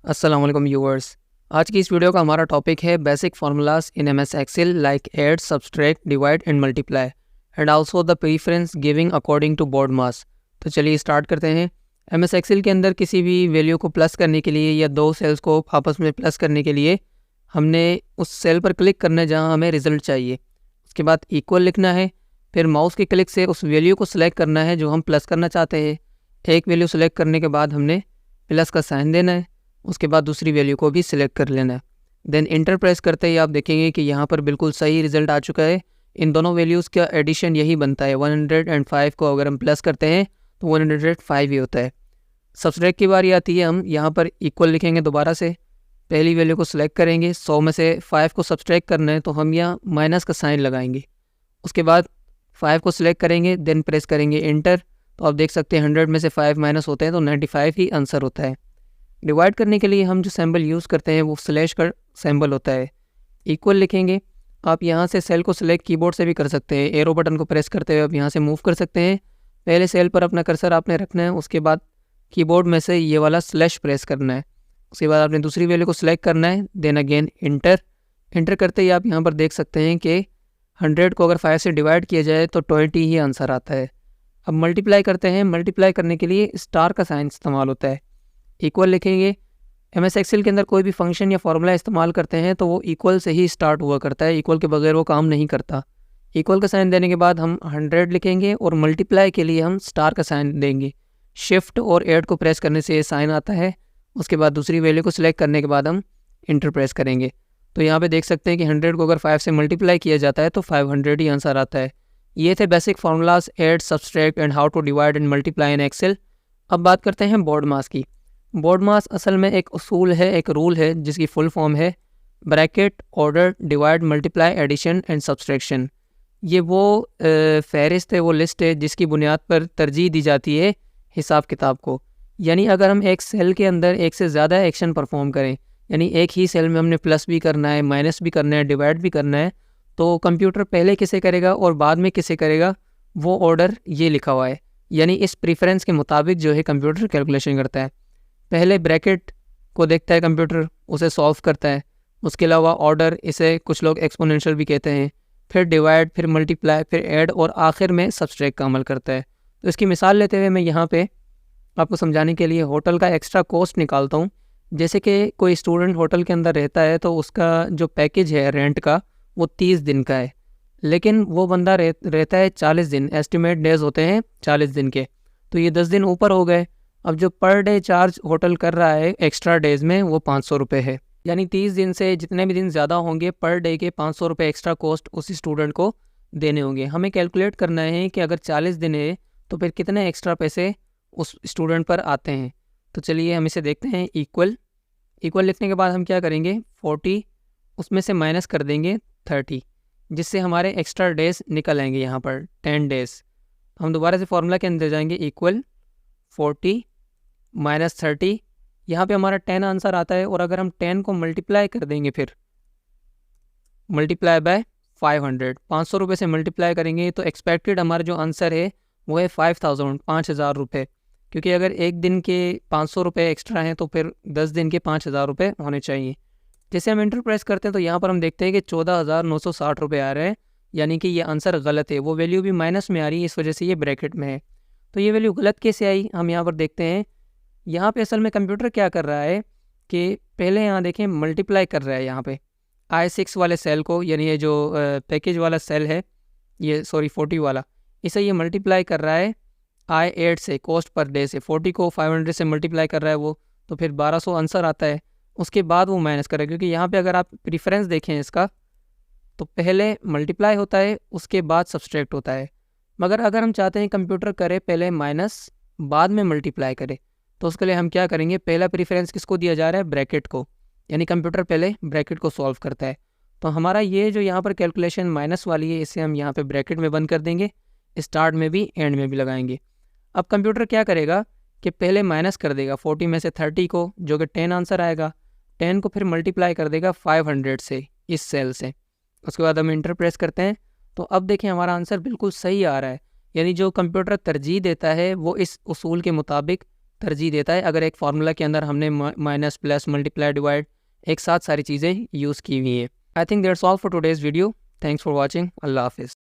अस्सलाम वालेकुम व्यूअर्स। आज की इस वीडियो का हमारा टॉपिक है basic formulas in MS Excel like add, subtract, divide and multiply and also the preference giving according to BODMAS. तो चलिए स्टार्ट करते हैं। एमएस एक्सेल के अंदर किसी भी वैल्यू को प्लस करने के लिए या दो सेल्स को आपस में प्लस करने के लिए हमने उस सेल पर क्लिक करना है जहाँ हमें रिजल्ट चाहिए। उसके बाद इक्वल लिखना है, फिर माउस के क्लिक से उस वैल्यू को सिलेक्ट करना है जो हम प्लस करना चाहते हैं। एक वैल्यू सेलेक्ट करने के बाद हमने प्लस का साइन देना है, उसके बाद दूसरी वैल्यू को भी सिलेक्ट कर लेना है। देन इंटर प्रेस करते ही आप देखेंगे कि यहाँ पर बिल्कुल सही रिजल्ट आ चुका है। इन दोनों वैल्यूज़ का एडिशन यही बनता है। 105 को अगर हम प्लस करते हैं तो 105 ही होता है। सब्सट्रैक्ट की बारी आती है, हम यहाँ पर इक्वल लिखेंगे, दोबारा से पहली वैल्यू को सिलेक्ट करेंगे। 100 में से 5 को सब्सट्रैक्ट करना है तो हम यहाँ माइनस का साइन लगाएंगे। उसके बाद 5 को सिलेक्ट करेंगे, देन प्रेस करेंगे इंटर। तो आप देख सकते हैं 100 में से 5 माइनस होते हैं तो 95 ही आंसर होता है। डिवाइड करने के लिए हम जो सिंबल यूज़ करते हैं वो स्लैश का सिंबल होता है। इक्वल लिखेंगे, आप यहाँ से सेल को सिलेक्ट कीबोर्ड से भी कर सकते हैं। एरो बटन को प्रेस करते हुए आप यहाँ से मूव कर सकते हैं। पहले सेल पर अपना कर्सर आपने रखना है, उसके बाद कीबोर्ड में से ये वाला स्लैश प्रेस करना है। उसके बाद आपने दूसरी वैल्यू को सिलेक्ट करना है, देन अगेन इंटर। इंटर करते ही आप यहाँ पर देख सकते हैं कि 100 को अगर 5 से डिवाइड किया जाए तो 20 ही आंसर आता है। अब मल्टीप्लाई करते हैं। मल्टीप्लाई करने के लिए स्टार का साइन इस्तेमाल होता है। इक्वल लिखेंगे। एमएस एक्सेल के अंदर कोई भी फंक्शन या फॉर्मूला इस्तेमाल करते हैं तो वो इक्वल से ही स्टार्ट हुआ करता है, इक्वल के बगैर वो काम नहीं करता। इक्वल का साइन देने के बाद हम 100 लिखेंगे और मल्टीप्लाई के लिए हम स्टार का साइन देंगे। शिफ्ट और ऐड को प्रेस करने से ये साइन आता है। उसके बाद दूसरी वैल्यू को सिलेक्ट करने के बाद हम इंटर प्रेस करेंगे। तो यहाँ पे देख सकते हैं कि 100 को अगर 5 से मल्टीप्लाई किया जाता है तो 500 ही आंसर आता है। ये थे basic formulas add, subtract and how to divide and multiply in Excel. अब बात करते हैं बोर्ड मास की। बोर्ड मास असल में एक उसूल है, एक रूल है जिसकी फुल फॉर्म है bracket, order, divide, multiply, addition and subtraction. ये वो फहरिस्त है, वो लिस्ट है जिसकी बुनियाद पर तरजीह दी जाती है हिसाब किताब को। यानी अगर हम एक सेल के अंदर एक से ज़्यादा एक्शन परफॉर्म करें, यानी एक ही सेल में हमने प्लस भी करना है, माइनस भी करना है, डिवाइड भी करना है, तो कंप्यूटर पहले किसे करेगा और बाद में किसे करेगा वो ऑर्डर ये लिखा हुआ है। यानी इस प्रीफरेंस के मुताबिक जो है कंप्यूटर कैलकुलेशन करता है। पहले ब्रैकेट को देखता है कंप्यूटर, उसे सॉल्व करता है। उसके अलावा ऑर्डर, इसे कुछ लोग एक्सपोनेंशियल भी कहते हैं, फिर डिवाइड, फिर मल्टीप्लाई, फिर ऐड और आखिर में सब्सट्रैक्ट का अमल करता है। तो इसकी मिसाल लेते हुए मैं यहाँ पे आपको समझाने के लिए होटल का एक्स्ट्रा कॉस्ट निकालता हूँ। जैसे कि कोई स्टूडेंट होटल के अंदर रहता है तो उसका जो पैकेज है रेंट का वो 30 दिन का है, लेकिन वो बंदा रहता है 40 दिन, एस्टिमेट डेज होते हैं 40 दिन के, तो ये 10 दिन ऊपर हो गए। अब जो पर डे चार्ज होटल कर रहा है एक्स्ट्रा डेज में वो 500 रुपये है। यानी 30 दिन से जितने भी दिन ज़्यादा होंगे पर डे के 500 रुपये एक्स्ट्रा कॉस्ट उस स्टूडेंट को देने होंगे। हमें कैलकुलेट करना है कि अगर 40 दिन है तो फिर कितने एक्स्ट्रा पैसे उस स्टूडेंट पर आते हैं। तो चलिए हम इसे देखते हैं। इक्वल लिखने के बाद हम क्या करेंगे, 40 उसमें से माइनस कर देंगे 30, जिससे हमारे एक्स्ट्रा डेज निकल आएंगे यहाँ पर 10 डेज। हम दोबारा से फार्मूला के अंदर जाएंगे, इक्वल 40 माइनस 30, यहाँ पे हमारा 10 आंसर आता है। और अगर हम 10 को मल्टीप्लाई कर देंगे, फिर मल्टीप्लाई बाय 500, 500 रुपये से मल्टीप्लाई करेंगे तो एक्सपेक्टेड हमारा जो आंसर है वो है 5000 रुपये। क्योंकि अगर एक दिन के 500 रुपये एक्स्ट्रा हैं तो फिर 10 दिन के 5000 रुपये होने चाहिए। जैसे हम इंटर प्रेस करते हैं तो यहाँ पर हम देखते हैं कि 14,960 रुपये आ रहे हैं, यानी कि ये आंसर गलत है। वो वैल्यू भी माइनस में आ रही है, इस वजह से ये ब्रैकेट में है। तो ये वैल्यू गलत कैसे आई, हम यहाँ पर देखते हैं। यहाँ पे असल में कंप्यूटर क्या कर रहा है कि पहले यहाँ देखें मल्टीप्लाई कर रहा है यहाँ पे I6 वाले सेल को, यानी ये जो पैकेज वाला सेल है, ये 40 वाला, इसे ये मल्टीप्लाई कर रहा है I8 से, कॉस्ट पर डे से। 40 को 500 से मल्टीप्लाई कर रहा है वो, तो फिर 1200 आंसर आता है। उसके बाद वो माइनस करेगा, क्योंकि यहाँ पे अगर आप प्रीफरेंस देखें इसका तो पहले मल्टीप्लाई होता है उसके बाद सब्सट्रैक्ट होता है। मगर अगर हम चाहते हैं कंप्यूटर करे पहले माइनस बाद में मल्टीप्लाई करे, तो उसके लिए हम क्या करेंगे, पहला प्रीफरेंस किसको दिया जा रहा है, ब्रैकेट को, यानी कंप्यूटर पहले ब्रैकेट को सॉल्व करता है। तो हमारा ये जो यहाँ पर कैलकुलेशन माइनस वाली है, इसे हम यहाँ पे ब्रैकेट में बंद कर देंगे, स्टार्ट में भी एंड में भी लगाएंगे। अब कंप्यूटर क्या करेगा कि पहले माइनस कर देगा 40 में से 30 को, जो कि 10 आंसर आएगा। 10 को फिर मल्टीप्लाई कर देगा 500 से, इस सेल से। उसके बाद हम इंटर प्रेस करते हैं तो अब देखें हमारा आंसर बिल्कुल सही आ रहा है। यानी जो कंप्यूटर तरजीह देता है वो इस उसूल के मुताबिक तरजीह देता है अगर एक फार्मूला के अंदर हमने माइनस प्लस मल्टीप्लाई डिवाइड एक साथ सारी चीज़ें यूज़ की हुई हैं। I think that's all for today's video. Thanks for watching. अल्लाह हाफिज़।